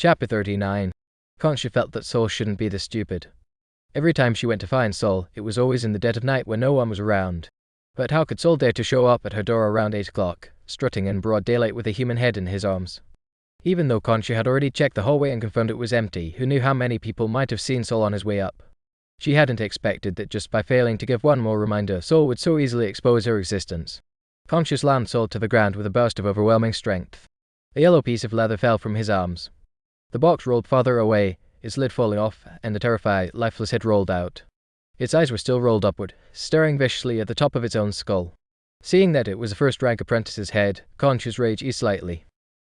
Chapter 39. Concha felt that Sol shouldn't be this stupid. Every time she went to find Sol, it was always in the dead of night when no one was around. But how could Sol dare to show up at her door around 8 o'clock, strutting in broad daylight with a human head in his arms? Even though Concha had already checked the hallway and confirmed it was empty, who knew how many people might have seen Sol on his way up? She hadn't expected that just by failing to give one more reminder, Sol would so easily expose her existence. Concha slammed Sol to the ground with a burst of overwhelming strength. A yellow piece of leather fell from his arms. The box rolled farther away, its lid falling off, and the terrified, lifeless head rolled out. Its eyes were still rolled upward, staring viciously at the top of its own skull. Seeing that it was a first-rank apprentice's head, Concha's rage eased slightly.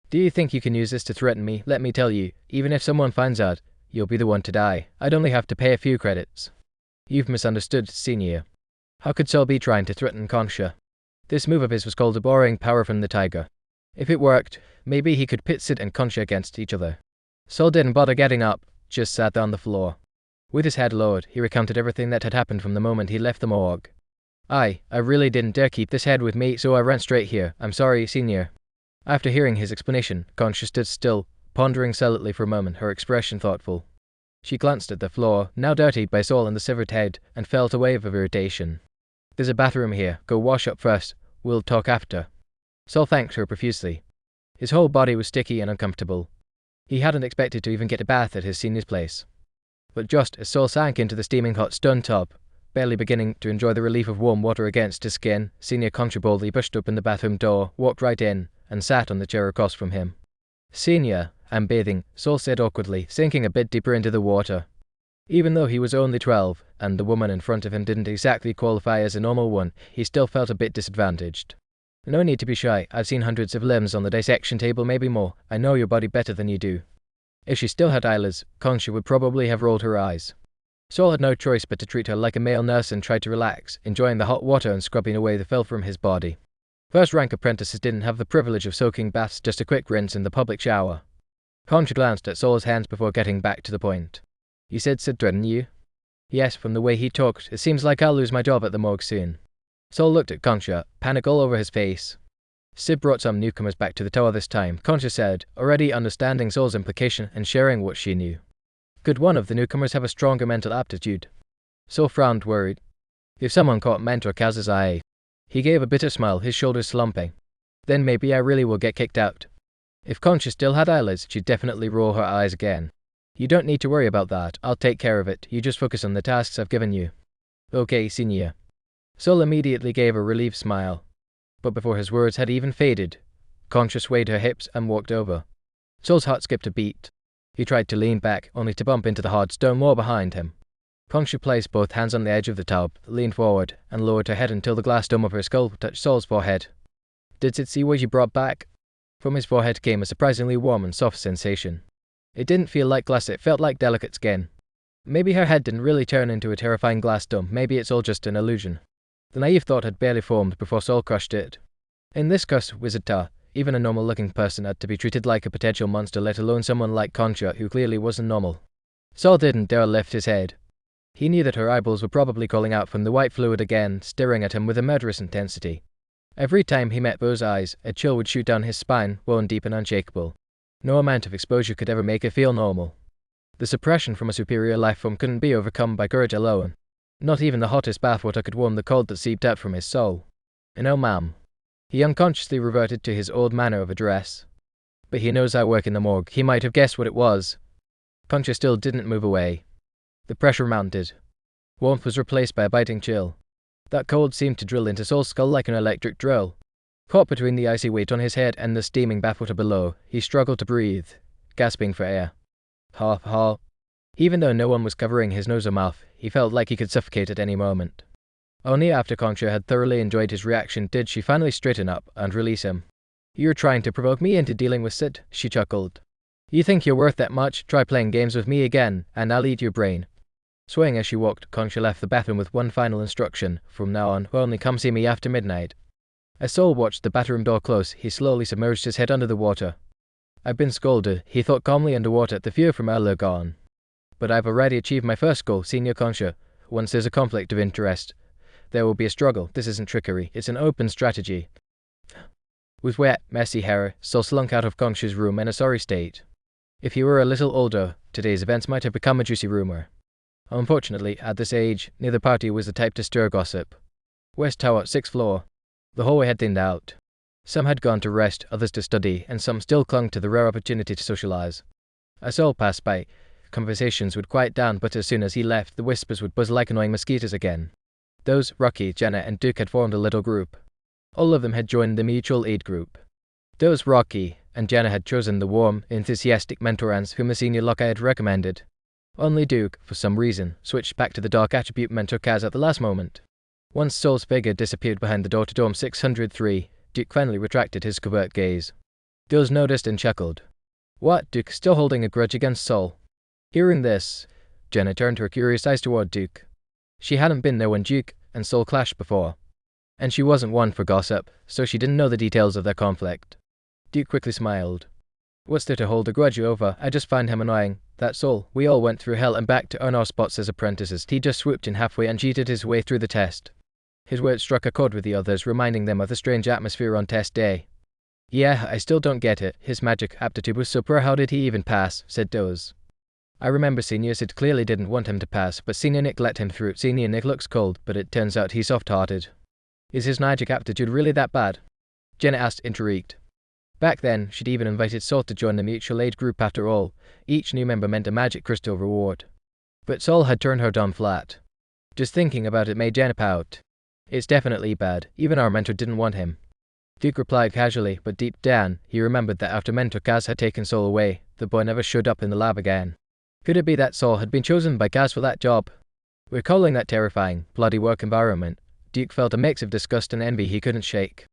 "Do you think you can use this to threaten me? Let me tell you, even if someone finds out, you'll be the one to die. I'd only have to pay a few credits." "You've misunderstood, Senior." How could Sol be trying to threaten Concha? This move of his was called a borrowing power from the tiger. If it worked, maybe he could pit Sid and Concha against each other. Sol didn't bother getting up, just sat on the floor. With his head lowered, he recounted everything that had happened from the moment he left the morgue. I really didn't dare keep this head with me, so I ran straight here. I'm sorry, Senior." After hearing his explanation, Concha stood still, pondering silently for a moment, her expression thoughtful. She glanced at the floor, now dirtied by Sol and the severed head, and felt a wave of irritation. "There's a bathroom here. Go wash up first. We'll talk after." Sol thanked her profusely. His whole body was sticky and uncomfortable. He hadn't expected to even get a bath at his senior's place. But just as Sol sank into the steaming hot stone tub, barely beginning to enjoy the relief of warm water against his skin, Senior Concha boldly pushed open the bathroom door, walked right in, and sat on the chair across from him. "Senior, I'm bathing," Sol said awkwardly, sinking a bit deeper into the water. Even though he was only 12, and the woman in front of him didn't exactly qualify as a normal one, he still felt a bit disadvantaged. "No need to be shy. I've seen hundreds of limbs on the dissection table, maybe more. I know your body better than you do." If she still had eyelids, Concha would probably have rolled her eyes. Sol had no choice but to treat her like a male nurse and tried to relax, enjoying the hot water and scrubbing away the filth from his body. First-rank apprentices didn't have the privilege of soaking baths, just a quick rinse in the public shower. Concha glanced at Sol's hands before getting back to the point. "You said Sid threatened you?" "Yes, from the way he talked, it seems like I'll lose my job at the morgue soon." Sol looked at Concha, panic all over his face. "Sid brought some newcomers back to the tower this time," Concha said, already understanding Sol's implication and sharing what she knew. "Could one of the newcomers have a stronger mental aptitude?" Sol frowned, worried. "If someone caught Mentor Kaz's eye..." He gave a bitter smile, his shoulders slumping. "Then maybe I really will get kicked out." If Concha still had eyelids, she'd definitely roll her eyes again. "You don't need to worry about that. I'll take care of it. You just focus on the tasks I've given you." "Okay, Senior." Sol immediately gave a relieved smile. But before his words had even faded, Concha swayed her hips and walked over. Sol's heart skipped a beat. He tried to lean back, only to bump into the hard stone wall behind him. Concha placed both hands on the edge of the tub, leaned forward, and lowered her head until the glass dome of her skull touched Sol's forehead. "Did Sid see what you brought back?" From his forehead came a surprisingly warm and soft sensation. It didn't feel like glass, it felt like delicate skin. Maybe her head didn't really turn into a terrifying glass dome, maybe it's all just an illusion. The naive thought had barely formed before Sol crushed it. In this cursed wizard tower, even a normal-looking person had to be treated like a potential monster, let alone someone like Concha, who clearly wasn't normal. Sol didn't dare lift his head. He knew that her eyeballs were probably calling out from the white fluid again, staring at him with a murderous intensity. Every time he met those eyes, a chill would shoot down his spine, bone deep and unshakable. No amount of exposure could ever make it feel normal. The suppression from a superior life form couldn't be overcome by courage alone. Not even the hottest bathwater could warm the cold that seeped out from his soul. "No, ma'am." He unconsciously reverted to his old manner of address. "But he knows I work in the morgue. He might have guessed what it was." Concha still didn't move away. The pressure mounted. Warmth was replaced by a biting chill. That cold seemed to drill into Sol's skull like an electric drill. Caught between the icy weight on his head and the steaming bathwater below, he struggled to breathe, gasping for air. Ha ha. Even though no one was covering his nose or mouth, he felt like he could suffocate at any moment. Only after Concha had thoroughly enjoyed his reaction did she finally straighten up and release him. "You're trying to provoke me into dealing with Sid," she chuckled. "You think you're worth that much? Try playing games with me again, and I'll eat your brain." Swaying as she walked, Concha left the bathroom with one final instruction: from now on, only come see me after midnight. As Sol watched the bathroom door close, he slowly submerged his head under the water. "I've been scolded," he thought calmly underwater, the fear from earlier gone. "But I've already achieved my first goal, Senior Concha. Once there's a conflict of interest, there will be a struggle. This isn't trickery, it's an open strategy." With wet, messy hair, Sol slunk out of Concha's room in a sorry state. If he were a little older, today's events might have become a juicy rumor. Unfortunately, at this age, neither party was the type to stir gossip. West Tower, 6th floor. The hallway had thinned out. Some had gone to rest, others to study, and some still clung to the rare opportunity to socialize. As Saul passed by, conversations would quiet down, but as soon as he left, the whispers would buzz like annoying mosquitoes again. Those, Rocky, Jenna, and Duke had formed a little group. All of them had joined the mutual aid group. Those, Rocky and Jenna, had chosen the warm, enthusiastic mentorans whom the senior Lockeye had recommended. Only Duke, for some reason, switched back to the dark attribute mentor Kaz at the last moment. Once Saul's figure disappeared behind the door to Dorm 603, Duke finally retracted his covert gaze. Dose noticed and chuckled. What, Duke, still holding a grudge against Saul? Hearing this, Jenna turned her curious eyes toward Duke. She hadn't been there when Duke and Saul clashed before, and she wasn't one for gossip, so she didn't know the details of their conflict. Duke quickly smiled. What's there to hold a grudge over? I just find him annoying. That's all. We all went through hell and back to earn our spots as apprentices. He just swooped in halfway and cheated his way through the test. His words struck a chord with the others, reminding them of the strange atmosphere on test day. Yeah, I still don't get it. His magic aptitude was so poor, how did he even pass? Said Doze. I remember Senior Sid clearly didn't want him to pass, but Senior Nick let him through. Senior Nick looks cold, but it turns out he's soft-hearted. Is his magic aptitude really that bad? Jenna asked, intrigued. Back then, she'd even invited Saul to join the mutual aid group after all. Each new member meant a magic crystal reward. But Saul had turned her down flat. Just thinking about it made Jenna pout. It's definitely bad. Even our mentor didn't want him. Duke replied casually, but deep down, he remembered that after Mentor Kaz had taken Saul away, the boy never showed up in the lab again. Could it be that Saul had been chosen by Kaz for that job? Recalling that terrifying, bloody work environment, Duke felt a mix of disgust and envy he couldn't shake.